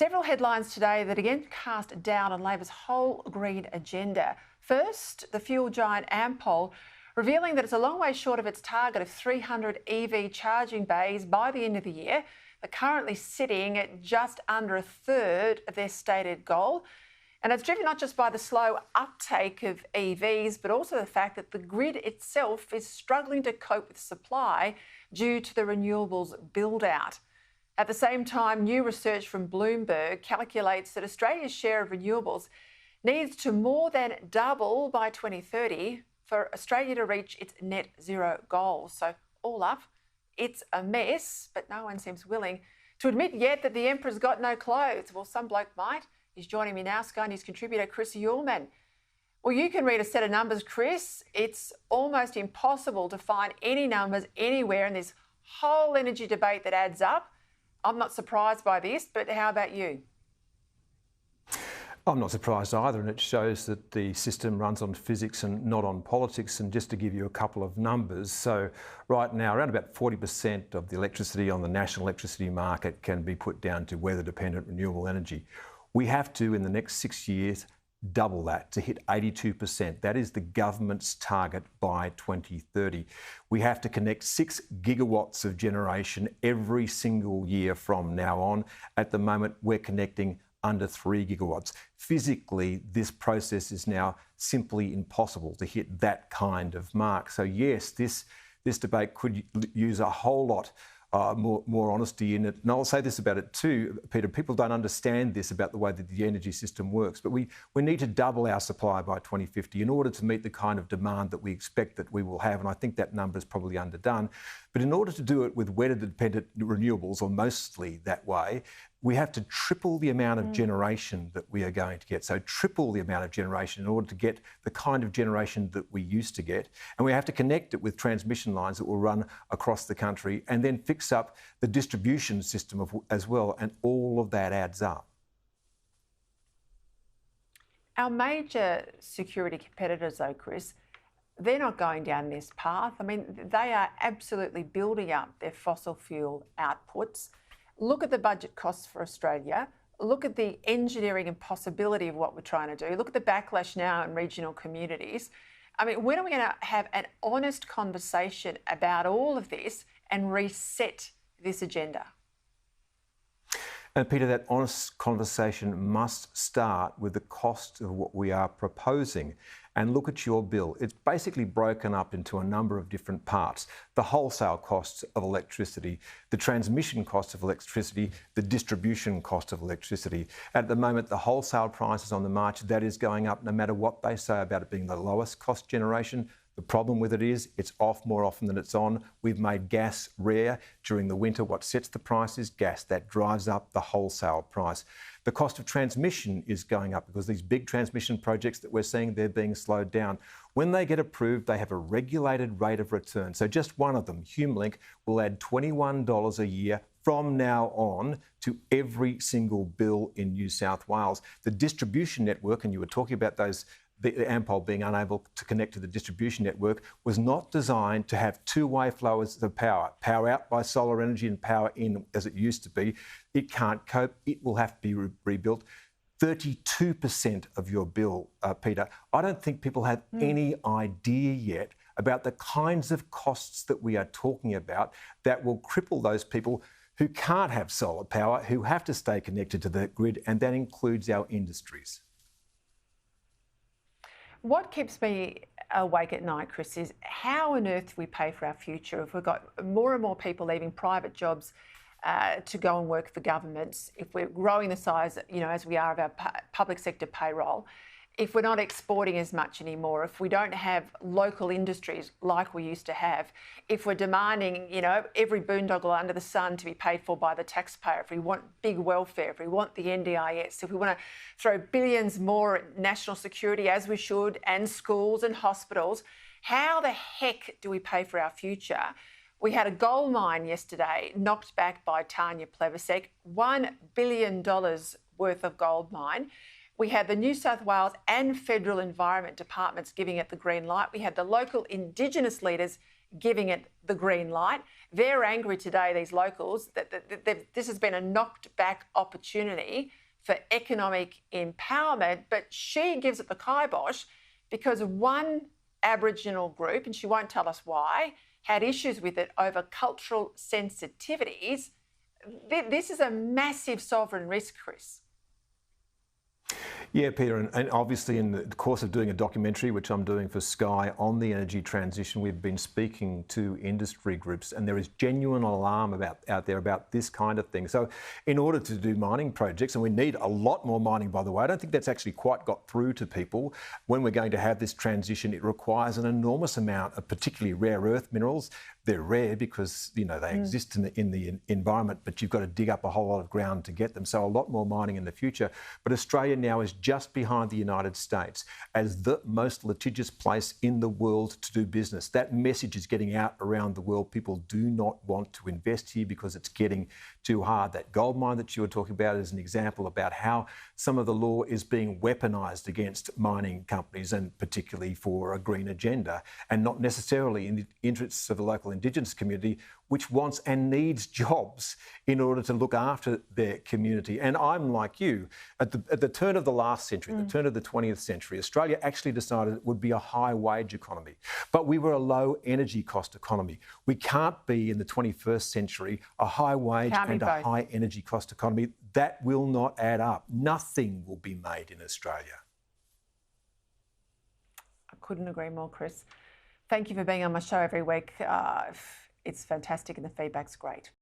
Several headlines today that again cast doubt on Labor's whole green agenda. First, the fuel giant Ampol revealing that it's a long way short of its target of 300 EV charging bays by the end of the year. They're currently sitting at just under a third of their stated goal. And it's driven not just by the slow uptake of EVs, but also the fact that the grid itself is struggling to cope with supply due to the renewables build-out. At the same time, new research from Bloomberg calculates that Australia's share of renewables needs to more than double by 2030 for Australia to reach its net zero goal. So all up, it's a mess, but no one seems willing to admit yet that the emperor's got no clothes. Well, some bloke might. He's joining me now, Sky News contributor Chris Uhlmann. Well, you can read a set of numbers, Chris. It's almost impossible to find any numbers anywhere in this whole energy debate that adds up. I'm not surprised by this, but how about you? I'm not surprised either, and it shows that the system runs on physics and not on politics. And just to give you a couple of numbers, so right now around about 40% of the electricity on the national electricity market can be put down to weather-dependent renewable energy. We have to, in the next 6 years, double that to hit 82%. That is the government's target by 2030. We have to connect 6 gigawatts of generation every single year from now on. At the moment, we're connecting under 3 gigawatts. Physically, this process is now simply impossible to hit that kind of mark. So yes, this debate could use a whole lot more honesty in it. And I'll say this about it too, Peter, people don't understand this about the way that the energy system works, but we need to double our supply by 2050 in order to meet the kind of demand that we expect that we will have, and I think that number is probably underdone. But in order to do it with weather-dependent renewables, or mostly that way, we have to triple the amount of generation that we are going to get. So triple the amount of generation in order to get the kind of generation that we used to get. And we have to connect it with transmission lines that will run across the country and then fix up the distribution system as well. And all of that adds up. Our major security competitors, though, Chris, they're not going down this path. I mean, they are absolutely building up their fossil fuel outputs. Look at the budget costs for Australia. Look at the engineering impossibility of what we're trying to do. Look at the backlash now in regional communities. I mean, when are we going to have an honest conversation about all of this and reset this agenda? And Peter, that honest conversation must start with the cost of what we are proposing. And look at your bill. It's basically broken up into a number of different parts. The wholesale costs of electricity, the transmission cost of electricity, the distribution cost of electricity. At the moment, the wholesale price is on the march. That is going up no matter what they say about it being the lowest cost generation. The problem with it is it's off more often than it's on. We've made gas rare during the winter. What sets the price is gas. That drives up the wholesale price. The cost of transmission is going up because these big transmission projects that we're seeing, they're being slowed down. When they get approved, they have a regulated rate of return. So just one of them, HumeLink, will add $21 a year from now on to every single bill in New South Wales. The distribution network, and you were talking about those, the Ampol being unable to connect to the distribution network, was not designed to have two-way flows of power. Power out by solar energy and power in as it used to be. It can't cope. It will have to be rebuilt. 32% of your bill, Peter. I don't think people have any idea yet about the kinds of costs that we are talking about that will cripple those people who can't have solar power, who have to stay connected to the grid, and that includes our industries. What keeps me awake at night, Chris, is how on earth do we pay for our future if we've got more and more people leaving private jobs to go and work for governments, if we're growing the size, as we are of our public sector payroll, if we're not exporting as much anymore, if we don't have local industries like we used to have, if we're demanding, every boondoggle under the sun to be paid for by the taxpayer, if we want big welfare, if we want the NDIS, if we want to throw billions more at national security as we should, and schools and hospitals, how the heck do we pay for our future? We had a gold mine yesterday knocked back by Tanya Plibersek, $1 billion worth of gold mine. We had the New South Wales and federal environment departments giving it the green light. We had the local Indigenous leaders giving it the green light. They're angry today, these locals, that this has been a knocked back opportunity for economic empowerment, but she gives it the kibosh because one Aboriginal group, and she won't tell us why, had issues with it over cultural sensitivities. This is a massive sovereign risk, Chris. Yeah, Peter, and obviously in the course of doing a documentary, which I'm doing for Sky on the energy transition, we've been speaking to industry groups, and there is genuine alarm out there about this kind of thing. So in order to do mining projects, and we need a lot more mining, by the way, I don't think that's actually quite got through to people. When we're going to have this transition, it requires an enormous amount of particularly rare earth minerals. They're rare because, you know, they exist in the environment, but you've got to dig up a whole lot of ground to get them. So a lot more mining in the future. But Australia now is just behind the United States as the most litigious place in the world to do business. That message is getting out around the world. People do not want to invest here because it's getting too hard. That gold mine that you were talking about is an example about how some of the law is being weaponised against mining companies, and particularly for a green agenda, and not necessarily in the interests of the local Indigenous community, which wants and needs jobs in order to look after their community. And I'm like you, at the turn of the last century, the turn of the 20th century, Australia actually decided it would be a high wage economy, but we were a low energy cost economy. We can't be in the 21st century a high wage and a high energy cost economy. That will not add up. Nothing will be made in Australia. I couldn't agree more, Chris. Thank you for being on my show every week. It's fantastic and the feedback's great.